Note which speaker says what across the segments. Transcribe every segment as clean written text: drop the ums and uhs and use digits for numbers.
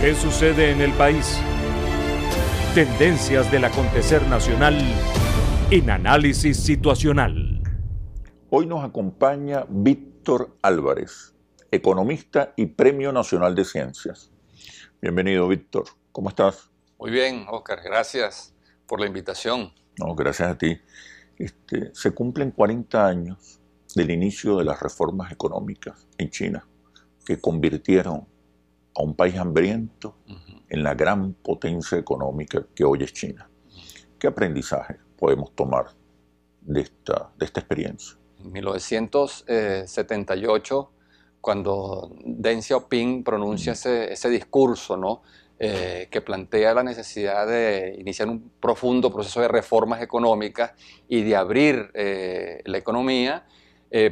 Speaker 1: ¿Qué sucede en el país? Tendencias del acontecer nacional en Análisis Situacional.
Speaker 2: Hoy nos acompaña Víctor Álvarez, economista y Premio Nacional de Ciencias. Bienvenido, Víctor. ¿Cómo estás?
Speaker 3: Muy bien, Oscar. Gracias por la invitación.
Speaker 2: No, gracias a ti. Se cumplen 40 años del inicio de las reformas económicas en China, que convirtieron a un país hambriento en la gran potencia económica que hoy es China. ¿Qué aprendizaje podemos tomar de esta experiencia?
Speaker 3: En 1978, cuando Deng Xiaoping pronuncia ese discurso, ¿no? Que plantea la necesidad de iniciar un profundo proceso de reformas económicas y de abrir la economía,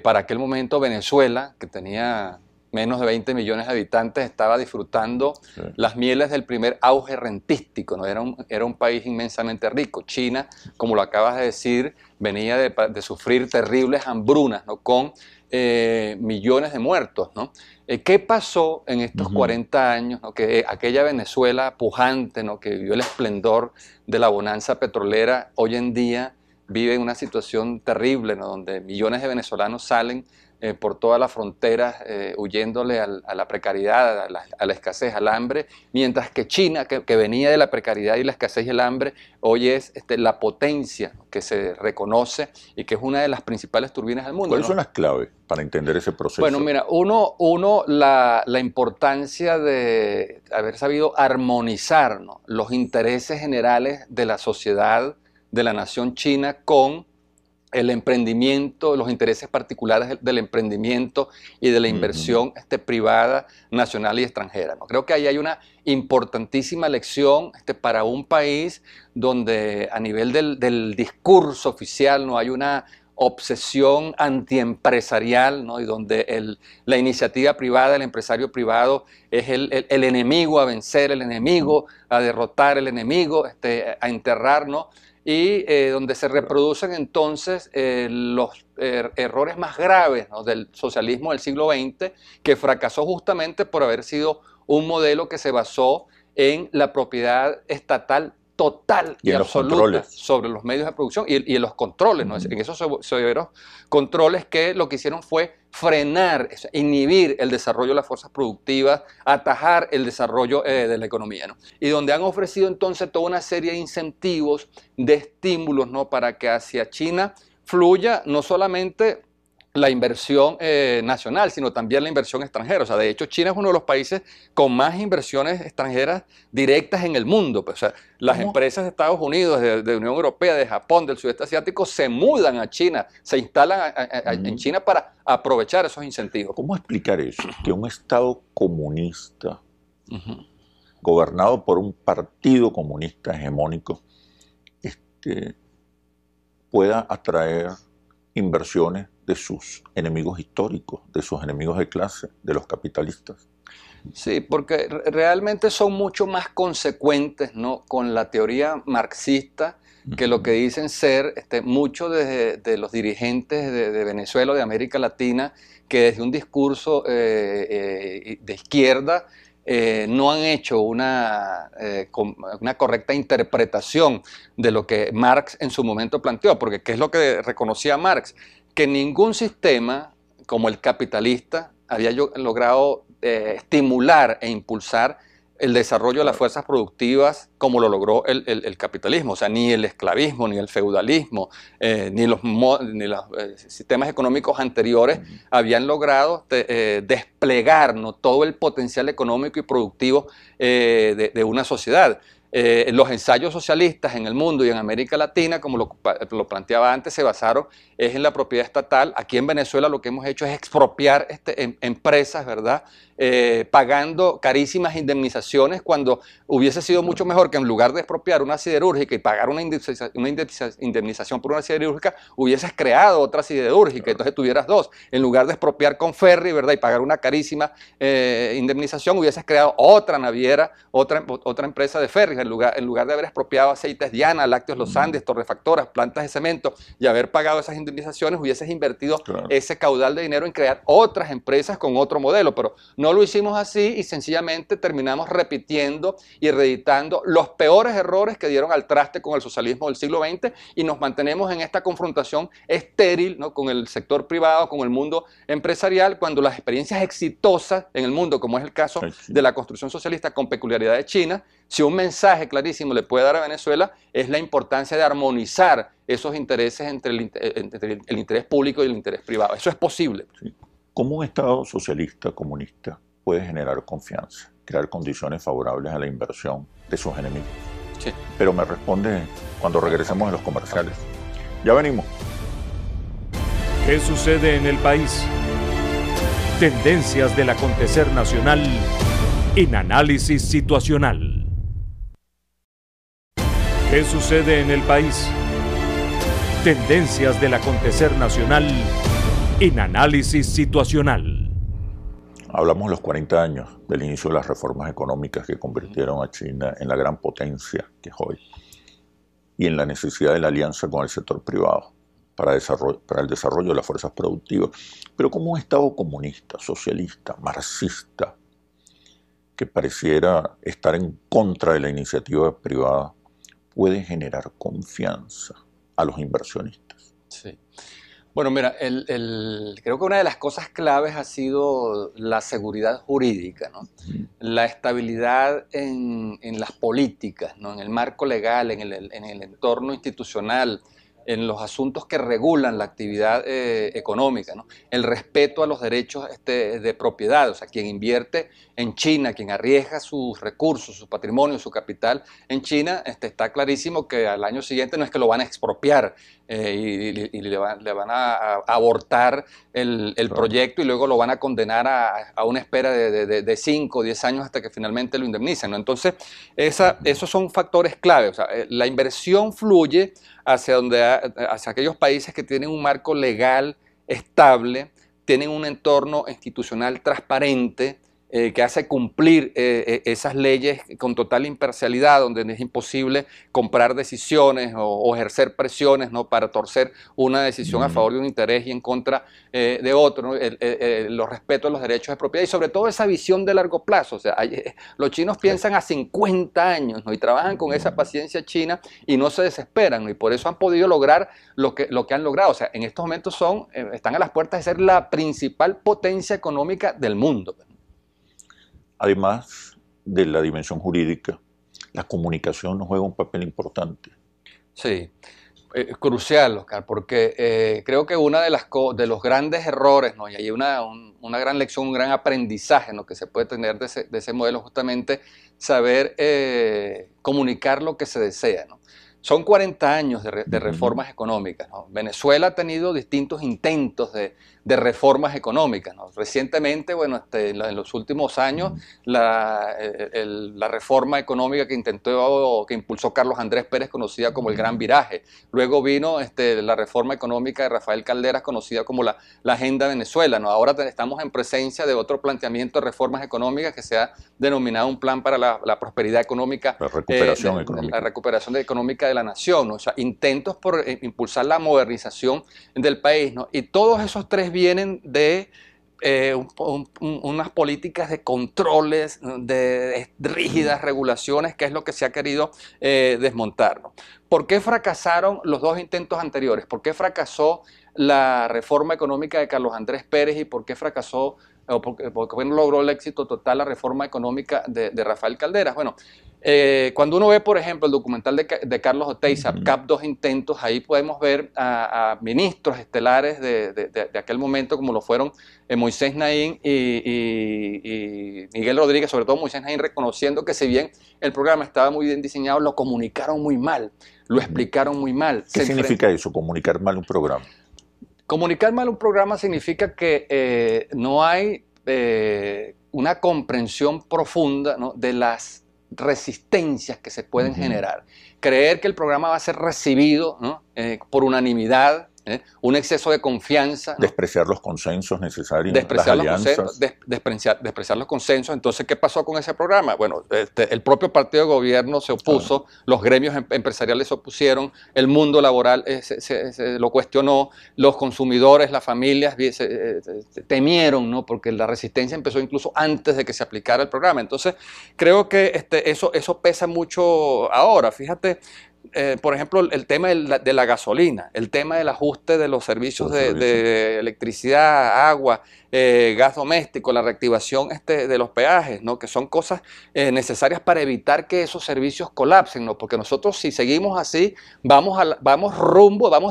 Speaker 3: para aquel momento Venezuela, que tenía menos de 20 millones de habitantes, estaba disfrutando las mieles del primer auge rentístico, ¿no? Era un país inmensamente rico. China, como lo acabas de decir, venía de sufrir terribles hambrunas, ¿no? Con millones de muertos, ¿no? ¿Qué pasó en estos 40 años, ¿no? Que aquella Venezuela pujante, ¿no? Que vivió el esplendor de la bonanza petrolera, hoy en día vive en una situación terrible, ¿no? Donde millones de venezolanos salen por todas las fronteras huyéndole a la precariedad, a la escasez, al hambre, mientras que China, que venía de la precariedad y la escasez y el hambre, hoy es la potencia que se reconoce y que es una de las principales turbinas del mundo.
Speaker 2: ¿Cuáles son las claves para entender ese proceso?
Speaker 3: Bueno, mira, la importancia de haber sabido armonizar, ¿no? Los intereses generales de la sociedad, de la nación china, con el emprendimiento, los intereses particulares del emprendimiento y de la inversión privada, nacional y extranjera, ¿no? Creo que ahí hay una importantísima lección para un país donde a nivel del discurso oficial no hay una obsesión antiempresarial, ¿no? Y donde la iniciativa privada, el empresario privado es el enemigo a vencer, el enemigo a derrotar, el enemigo a enterrar, ¿no? Y donde se reproducen entonces los errores más graves, ¿no? Del socialismo del siglo XX, que fracasó justamente por haber sido un modelo que se basó en la propiedad estatal total y absoluta sobre los medios de producción y en los controles, ¿no? En esos severos controles que lo que hicieron fue frenar, inhibir el desarrollo de las fuerzas productivas, atajar el desarrollo de la economía, ¿no? Y donde han ofrecido entonces toda una serie de incentivos, de estímulos, ¿no? Para que hacia China fluya no solamente la inversión nacional, sino también la inversión extranjera. O sea, de hecho, China es uno de los países con más inversiones extranjeras directas en el mundo. Pues, o sea, las empresas de Estados Unidos, de Unión Europea, de Japón, del sudeste asiático, se mudan a China, se instalan en China para aprovechar esos incentivos.
Speaker 2: ¿Cómo explicar eso? Que un Estado comunista, gobernado por un partido comunista hegemónico, pueda atraer inversiones de sus enemigos históricos, de sus enemigos de clase, de los capitalistas.
Speaker 3: Sí, porque realmente son mucho más consecuentes, ¿no? Con la teoría marxista que lo que dicen ser muchos de los dirigentes de Venezuela o de América Latina, que desde un discurso de izquierda no han hecho una correcta interpretación de lo que Marx en su momento planteó, porque ¿qué es lo que reconocía Marx? Que ningún sistema como el capitalista había logrado estimular e impulsar el desarrollo de las fuerzas productivas como lo logró el capitalismo. O sea, ni el esclavismo, ni el feudalismo, ni los sistemas económicos anteriores habían logrado desplegar, ¿no? Todo el potencial económico y productivo de una sociedad. Los ensayos socialistas en el mundo y en América Latina, como lo planteaba antes, se basaron en la propiedad estatal. Aquí en Venezuela lo que hemos hecho es expropiar empresas, ¿verdad? Pagando carísimas indemnizaciones, cuando hubiese sido mucho mejor que en lugar de expropiar una siderúrgica y pagar una indemnización por una siderúrgica, hubieses creado otra siderúrgica, entonces tuvieras dos. En lugar de expropiar con ferry, ¿verdad? Y pagar una carísima indemnización, hubieses creado otra naviera, otra empresa de ferry. En lugar de haber expropiado aceites Diana, Lácteos Los Andes, torrefactoras, plantas de cemento y haber pagado esas indemnizaciones, hubieses invertido ese caudal de dinero en crear otras empresas con otro modelo, pero no No lo hicimos así y sencillamente terminamos repitiendo y reeditando los peores errores que dieron al traste con el socialismo del siglo XX y nos mantenemos en esta confrontación estéril, ¿no?, con el sector privado, con el mundo empresarial, cuando las experiencias exitosas en el mundo, como es el caso de la construcción socialista con peculiaridad de China, si un mensaje clarísimo le puede dar a Venezuela es la importancia de armonizar esos intereses entre el interés público y el interés privado. Eso es posible.
Speaker 2: Sí. ¿Cómo un Estado socialista, comunista, puede generar confianza, crear condiciones favorables a la inversión de sus enemigos?
Speaker 3: Sí.
Speaker 2: Pero me responde cuando regresemos a los comerciales. Ya venimos.
Speaker 1: ¿Qué sucede en el país? Tendencias del acontecer nacional en Análisis Situacional. ¿Qué sucede en el país? Tendencias del acontecer nacional en Análisis Situacional.
Speaker 2: Hablamos de los 40 años del inicio de las reformas económicas que convirtieron a China en la gran potencia que es hoy y en la necesidad de la alianza con el sector privado para el desarrollo de las fuerzas productivas. Pero como un Estado comunista, socialista, marxista, que pareciera estar en contra de la iniciativa privada, puede generar confianza a los inversionistas.
Speaker 3: Sí. Bueno, mira, creo que una de las cosas claves ha sido la seguridad jurídica, ¿no? La estabilidad en las políticas, ¿no?, en el marco legal, en el entorno institucional, en los asuntos que regulan la actividad económica, ¿no? El respeto a los derechos de propiedad, o sea, quien invierte en China, quien arriesga sus recursos, su patrimonio, su capital en China, está clarísimo que al año siguiente no es que lo van a expropiar y le van a abortar el proyecto y luego lo van a condenar a una espera de 5 o 10 años hasta que finalmente lo indemnicen, ¿no? Entonces, esos son factores clave. O sea, la inversión fluye hacia aquellos países que tienen un marco legal estable, tienen un entorno institucional transparente, que hace cumplir esas leyes con total imparcialidad, donde es imposible comprar decisiones o ejercer presiones, ¿no?, para torcer una decisión a favor de un interés y en contra de otro, ¿no? Los respetos a los derechos de propiedad y sobre todo esa visión de largo plazo. O sea, los chinos piensan a 50 años, ¿no?, y trabajan con esa paciencia china y no se desesperan, ¿no?, y por eso han podido lograr lo que han logrado. O sea, en estos momentos están a las puertas de ser la principal potencia económica del mundo.
Speaker 2: Además de la dimensión jurídica, la comunicación juega un papel importante.
Speaker 3: Sí, crucial, Oscar, porque creo que uno de los grandes errores, ¿no?, y hay una gran lección, un gran aprendizaje, ¿no?, que se puede tener de ese modelo, justamente saber comunicar lo que se desea, ¿no? Son 40 años de reformas económicas, ¿no? Venezuela ha tenido distintos intentos de reformas económicas, ¿no? Recientemente, bueno, en los últimos años, la reforma económica que impulsó Carlos Andrés Pérez, conocida como el Gran Viraje. Luego vino la reforma económica de Rafael Calderas, conocida como la Agenda Venezuela, ¿no? Ahora estamos en presencia de otro planteamiento de reformas económicas que se ha denominado un plan para la prosperidad económica.
Speaker 2: La recuperación económica.
Speaker 3: La recuperación económica de la nación, ¿no? O sea, intentos por impulsar la modernización del país, ¿no? Y todos esos tres vienen de unas políticas de controles, de rígidas regulaciones, que es lo que se ha querido desmontar, ¿no? ¿Por qué fracasaron los dos intentos anteriores? ¿Por qué fracasó la reforma económica de Carlos Andrés Pérez y por qué fracasó o por qué no logró el éxito total la reforma económica de Rafael Calderas? Bueno, cuando uno ve, por ejemplo, el documental de Carlos Oteiza, CAP 2 intentos, ahí podemos ver a ministros estelares de aquel momento, como lo fueron Moisés Naín y Miguel Rodríguez, sobre todo Moisés Naín, reconociendo que si bien el programa estaba muy bien diseñado, lo comunicaron muy mal, lo explicaron muy mal.
Speaker 2: ¿Qué significa eso, comunicar mal un programa?
Speaker 3: Comunicar mal un programa significa que no hay una comprensión profunda, ¿no?, de las resistencias que se pueden generar. Creer que el programa va a ser recibido, ¿no?, por unanimidad un exceso de confianza, ¿no?
Speaker 2: Despreciar los consensos necesarios,
Speaker 3: despreciar
Speaker 2: las alianzas.
Speaker 3: despreciar los consensos. Entonces, ¿qué pasó con ese programa? Bueno, el propio partido de gobierno se opuso, los gremios empresariales se opusieron, el mundo laboral se lo cuestionó, los consumidores, las familias temieron, ¿no? Porque la resistencia empezó incluso antes de que se aplicara el programa. Entonces, creo que eso pesa mucho ahora. Fíjate, por ejemplo, el tema de la gasolina, el tema del ajuste de los servicios de electricidad, agua, gas doméstico, la reactivación de los peajes, ¿no? Que son cosas necesarias para evitar que esos servicios colapsen, ¿no? Porque nosotros, si seguimos así, vamos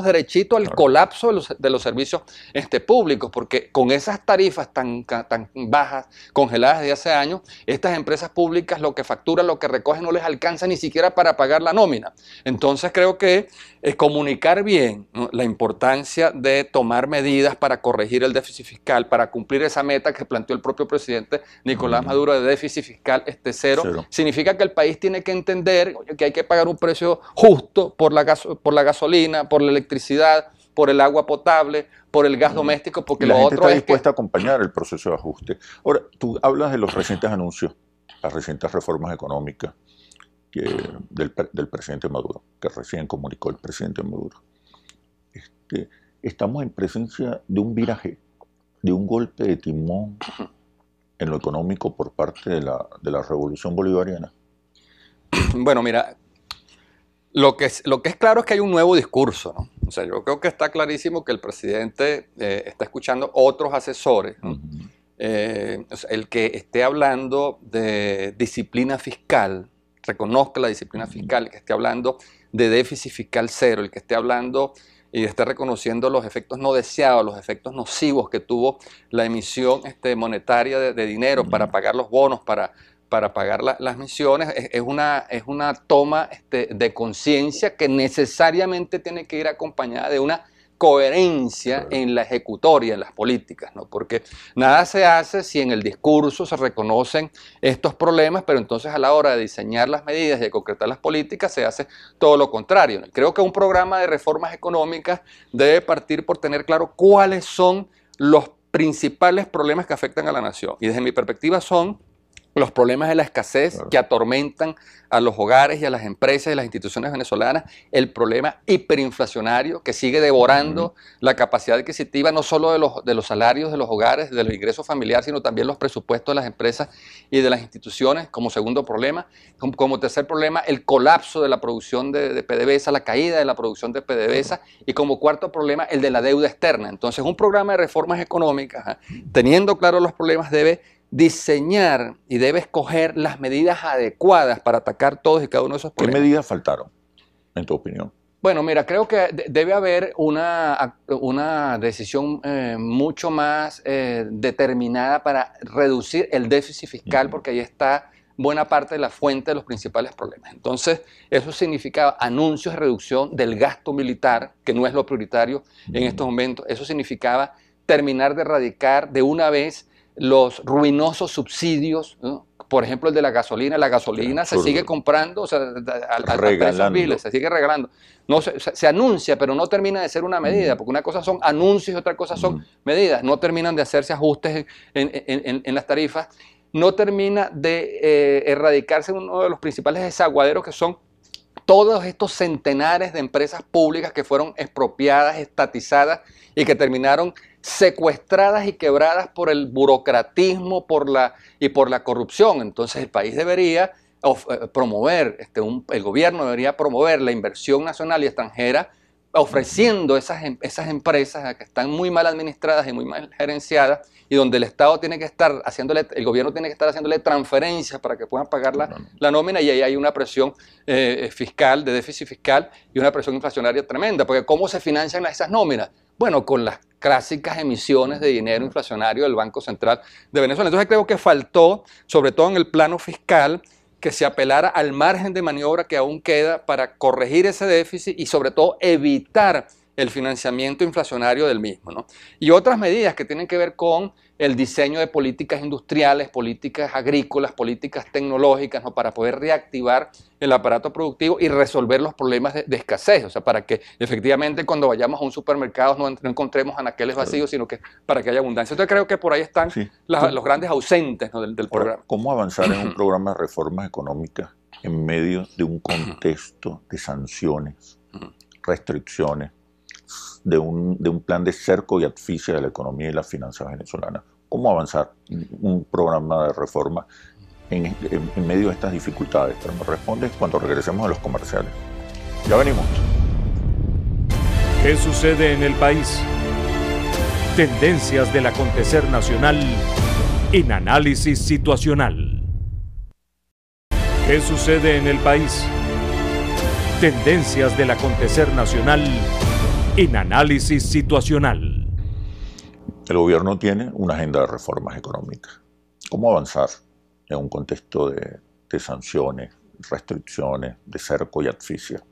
Speaker 3: derechito al colapso de los servicios públicos, porque con esas tarifas tan bajas, congeladas desde hace años, estas empresas públicas lo que facturan, lo que recogen, no les alcanza ni siquiera para pagar la nómina. Entonces creo que comunicar bien, ¿no? La importancia de tomar medidas para corregir el déficit fiscal, para cumplir esa meta que planteó el propio presidente Nicolás Maduro de déficit fiscal cero, significa que el país tiene que entender que hay que pagar un precio justo por la gasolina, por la electricidad, por el agua potable, por el gas doméstico, porque
Speaker 2: la
Speaker 3: lo
Speaker 2: gente
Speaker 3: otro
Speaker 2: está
Speaker 3: es
Speaker 2: dispuesta a acompañar el proceso de ajuste. Ahora, tú hablas de los recientes anuncios, las recientes reformas económicas del presidente Maduro, que recién comunicó el presidente Maduro. Estamos en presencia de un viraje, de un golpe de timón en lo económico por parte de la revolución bolivariana.
Speaker 3: Bueno, mira, lo que es claro es que hay un nuevo discurso, ¿no? O sea, yo creo que está clarísimo que el presidente está escuchando otros asesores, ¿no? O sea, el que esté hablando de disciplina fiscal, reconozca la disciplina fiscal, el que esté hablando de déficit fiscal cero, el que esté hablando y esté reconociendo los efectos no deseados, los efectos nocivos que tuvo la emisión monetaria de dinero para pagar los bonos, para pagar las misiones, es una toma de conciencia que necesariamente tiene que ir acompañada de una coherencia en la ejecutoria, en las políticas, ¿no? Porque nada se hace si en el discurso se reconocen estos problemas, pero entonces a la hora de diseñar las medidas y de concretar las políticas se hace todo lo contrario, ¿no? Creo que un programa de reformas económicas debe partir por tener claro cuáles son los principales problemas que afectan a la nación. Y desde mi perspectiva son los problemas de la escasez que atormentan a los hogares y a las empresas y las instituciones venezolanas, el problema hiperinflacionario que sigue devorando la capacidad adquisitiva no solo de los salarios de los hogares, de los ingresos familiares, sino también los presupuestos de las empresas y de las instituciones como segundo problema. Como tercer problema, el colapso de la producción de PDVSA, la caída de la producción de PDVSA, y como cuarto problema, el de la deuda externa. Entonces, un programa de reformas económicas, teniendo claro los problemas, debe diseñar y debe escoger las medidas adecuadas para atacar todos y cada uno de esos problemas.
Speaker 2: ¿Qué medidas faltaron, en tu opinión?
Speaker 3: Bueno, mira, creo que debe haber una decisión mucho más determinada para reducir el déficit fiscal, porque ahí está buena parte de la fuente de los principales problemas. Entonces, eso significaba anuncios de reducción del gasto militar, que no es lo prioritario en estos momentos. Eso significaba terminar de erradicar de una vez los ruinosos subsidios, ¿no? Por ejemplo, el de la gasolina. La gasolina se sigue comprando, o sea, a precios viles, se sigue regalando. No, se anuncia, pero no termina de ser una medida, porque una cosa son anuncios y otra cosa son medidas. No terminan de hacerse ajustes en las tarifas. No termina de erradicarse uno de los principales desaguaderos, que son todos estos centenares de empresas públicas que fueron expropiadas, estatizadas y que terminaron secuestradas y quebradas por el burocratismo y por la corrupción. Entonces el país debería promover, el gobierno debería promover la inversión nacional y extranjera, ofreciendo esas empresas que están muy mal administradas y muy mal gerenciadas, y donde el Estado tiene que estar el gobierno tiene que estar haciéndole transferencias para que puedan pagar la nómina, y ahí hay una presión fiscal, de déficit fiscal, y una presión inflacionaria tremenda, porque ¿cómo se financian esas nóminas? Bueno, con las clásicas emisiones de dinero inflacionario del Banco Central de Venezuela. Entonces creo que faltó, sobre todo en el plano fiscal, que se apelara al margen de maniobra que aún queda para corregir ese déficit y sobre todo evitar el financiamiento inflacionario del mismo, ¿no? Y otras medidas que tienen que ver con el diseño de políticas industriales, políticas agrícolas, políticas tecnológicas, ¿no? Para poder reactivar el aparato productivo y resolver los problemas de escasez, o sea, para que efectivamente cuando vayamos a un supermercado no encontremos anaqueles vacíos, sino que para que haya abundancia. Entonces creo que por ahí están los grandes ausentes, ¿no? del programa.
Speaker 2: ¿Cómo avanzar en un programa de reformas económicas en medio de un contexto de sanciones, restricciones, de un plan de cerco y asfixia de la economía y las finanzas venezolanas? ¿Cómo avanzar un programa de reforma en medio de estas dificultades? Pero me respondes cuando regresemos a los comerciales. Ya venimos.
Speaker 1: ¿Qué sucede en el país? Tendencias del acontecer nacional en Análisis Situacional. ¿Qué sucede en el país? Tendencias del acontecer nacional en Análisis Situacional.
Speaker 2: El gobierno tiene una agenda de reformas económicas. ¿Cómo avanzar en un contexto de sanciones, restricciones, de cerco y asfixia?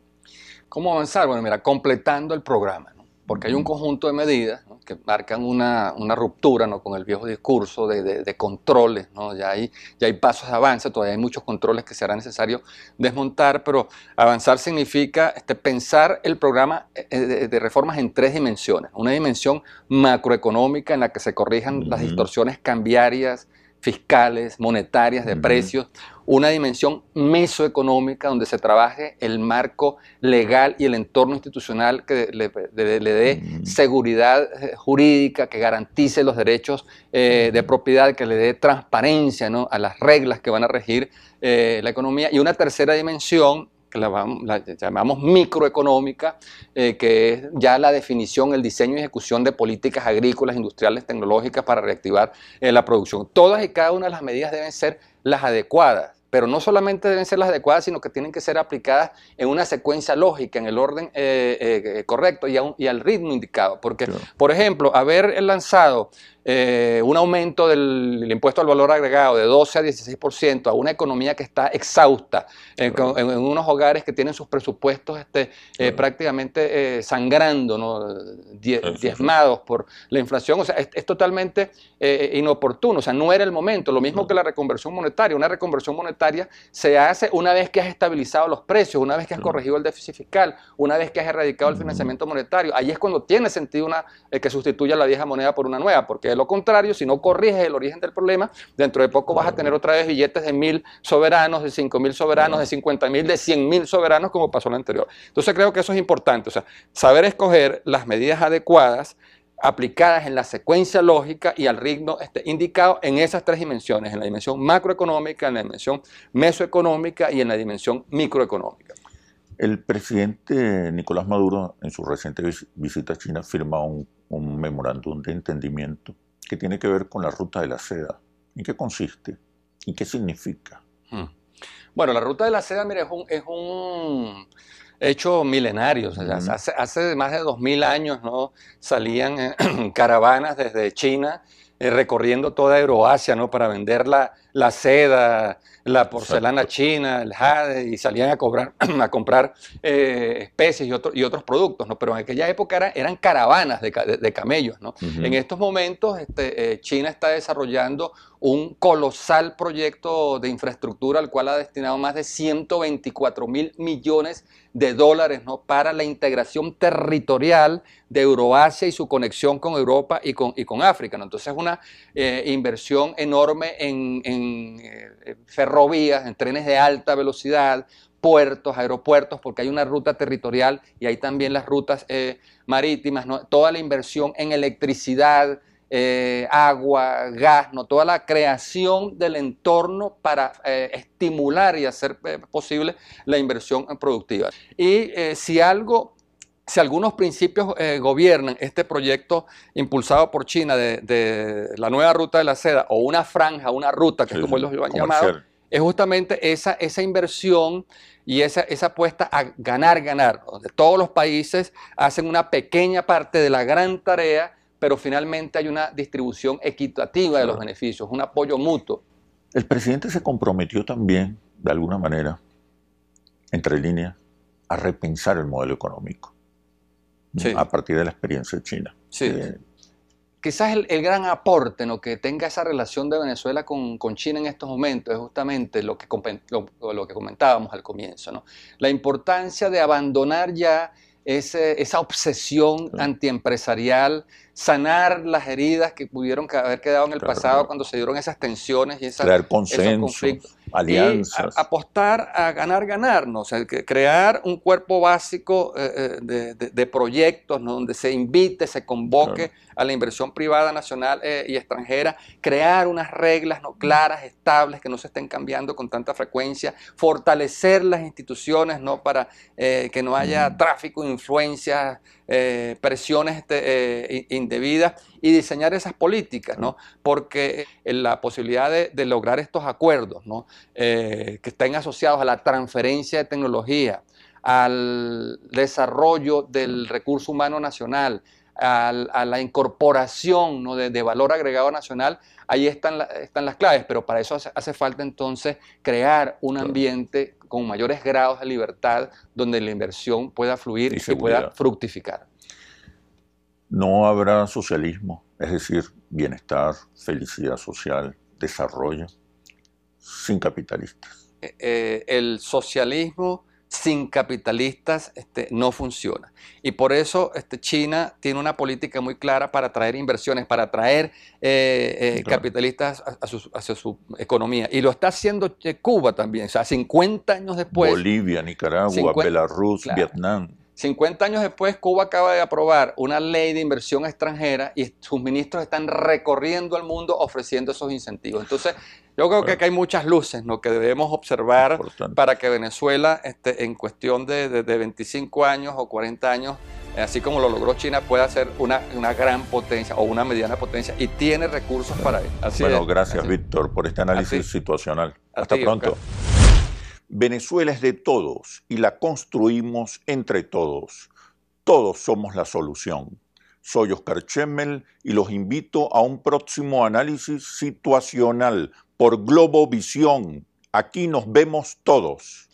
Speaker 3: ¿Cómo avanzar? Bueno, mira, completando el programa, ¿no? Porque hay un conjunto de medidas, ¿no? Que marcan una ruptura, ¿no? Con el viejo discurso de controles, ¿no? Ya hay pasos de avance, todavía hay muchos controles que será necesario desmontar, pero avanzar significa pensar el programa de reformas en tres dimensiones. Una dimensión macroeconómica en la que se corrijan las distorsiones cambiarias, fiscales, monetarias, de precios, una dimensión mesoeconómica donde se trabaje el marco legal y el entorno institucional que le dé seguridad jurídica, que garantice los derechos de propiedad, que le dé transparencia, ¿no? A las reglas que van a regir la economía, y una tercera dimensión que la llamamos microeconómica, que es ya la definición, el diseño y ejecución de políticas agrícolas, industriales, tecnológicas para reactivar la producción. Todas y cada una de las medidas deben ser las adecuadas, pero no solamente deben ser las adecuadas, sino que tienen que ser aplicadas en una secuencia lógica, en el orden correcto y al ritmo indicado. Porque, por ejemplo, haber lanzado un aumento del impuesto al valor agregado de 12 a 16% a una economía que está exhausta, en unos hogares que tienen sus presupuestos prácticamente sangrando, ¿no? Diezmados por la inflación, o sea, es totalmente inoportuno, o sea, no era el momento. Lo mismo que la reconversión monetaria. Una reconversión monetaria se hace una vez que has estabilizado los precios, una vez que has corregido el déficit fiscal, una vez que has erradicado el financiamiento monetario. Ahí es cuando tiene sentido que sustituya la vieja moneda por una nueva, porque de lo contrario, si no corriges el origen del problema, dentro de poco vas a tener otra vez billetes de 1.000 soberanos, de 5.000 soberanos, de 50.000, de 100.000 soberanos, como pasó en la anterior. Entonces creo que eso es importante, o sea, saber escoger las medidas adecuadas, aplicadas en la secuencia lógica y al ritmo indicado en esas tres dimensiones, en la dimensión macroeconómica, en la dimensión mesoeconómica y en la dimensión microeconómica.
Speaker 2: El presidente Nicolás Maduro, en su reciente visita a China, firma un memorándum de entendimiento que tiene que ver con la ruta de la seda. ¿En qué consiste? ¿Y qué significa?
Speaker 3: Bueno, la ruta de la seda, mira, es un hecho milenario. O sea, hace más de 2000 años, ¿no? Salían caravanas desde China recorriendo toda Euroasia, ¿no? Para vender la seda, la porcelana china, el jade, y salían a comprar especies y otros productos, ¿no? Pero en aquella época eran caravanas de camellos, ¿no? En estos momentos China está desarrollando un colosal proyecto de infraestructura al cual ha destinado más de 124.000 millones de dólares, ¿no? Para la integración territorial de Euroasia y su conexión con Europa y con África, ¿no? Entonces es una inversión enorme en ferrovías, en trenes de alta velocidad, puertos, aeropuertos, porque hay una ruta territorial y hay también las rutas marítimas, ¿no? Toda la inversión en electricidad, agua, gas, ¿no? Toda la creación del entorno para estimular y hacer posible la inversión productiva. Y si algunos principios gobiernan este proyecto impulsado por China de la nueva ruta de la seda, o una franja, una ruta, que es como ellos lo han llamado, es justamente esa inversión y esa apuesta a ganar, donde todos los países hacen una pequeña parte de la gran tarea, pero finalmente hay una distribución equitativa de los beneficios, un apoyo mutuo.
Speaker 2: El presidente se comprometió también, de alguna manera, entre líneas, a repensar el modelo económico,
Speaker 3: sí,
Speaker 2: a partir de la experiencia china.
Speaker 3: Sí. quizás el gran aporte, ¿no?, que tenga esa relación de Venezuela con China en estos momentos es justamente lo que comentábamos al comienzo, ¿no? La importancia de abandonar ya esa obsesión antiempresarial, sanar las heridas que pudieron haber quedado en el pasado cuando se dieron esas tensiones y
Speaker 2: crear consensos,
Speaker 3: esos conflictos.
Speaker 2: alianzas.
Speaker 3: Y apostar a ganar, ¿no? O sea, crear un cuerpo básico de proyectos, ¿no?, donde se invite, se convoque a la inversión privada nacional y extranjera, crear unas reglas, ¿no?, claras, estables, que no se estén cambiando con tanta frecuencia, fortalecer las instituciones, ¿no?, para que no haya tráfico de influencias, presiones indebidas, y diseñar esas políticas, ¿no? Porque la posibilidad de lograr estos acuerdos, ¿no?, que estén asociados a la transferencia de tecnología, al desarrollo del recurso humano nacional, a la incorporación, ¿no?, de valor agregado nacional, ahí están las claves, pero para eso hace falta entonces crear un ambiente con mayores grados de libertad donde la inversión pueda fluir y pueda fructificar.
Speaker 2: No habrá socialismo, es decir, bienestar, felicidad social, desarrollo, sin capitalistas.
Speaker 3: El socialismo sin capitalistas no funciona. Y por eso China tiene una política muy clara para atraer inversiones, para atraer capitalistas hacia su economía. Y lo está haciendo Cuba también. O sea, 50 años después...
Speaker 2: Bolivia, Nicaragua, Belarus, Vietnam. 50
Speaker 3: años después, Cuba acaba de aprobar una ley de inversión extranjera y sus ministros están recorriendo el mundo ofreciendo esos incentivos. Entonces, yo creo que acá hay muchas luces, ¿no?, que debemos observar para que Venezuela, en cuestión de 25 años o 40 años, así como lo logró China, pueda ser una gran potencia o una mediana potencia, y tiene recursos para ello.
Speaker 2: Bueno, gracias, Víctor, por este análisis situacional. Hasta pronto. Venezuela es de todos y la construimos entre todos. Todos somos la solución. Soy Oscar Chemmel y los invito a un próximo análisis situacional por Globovisión. Aquí nos vemos todos.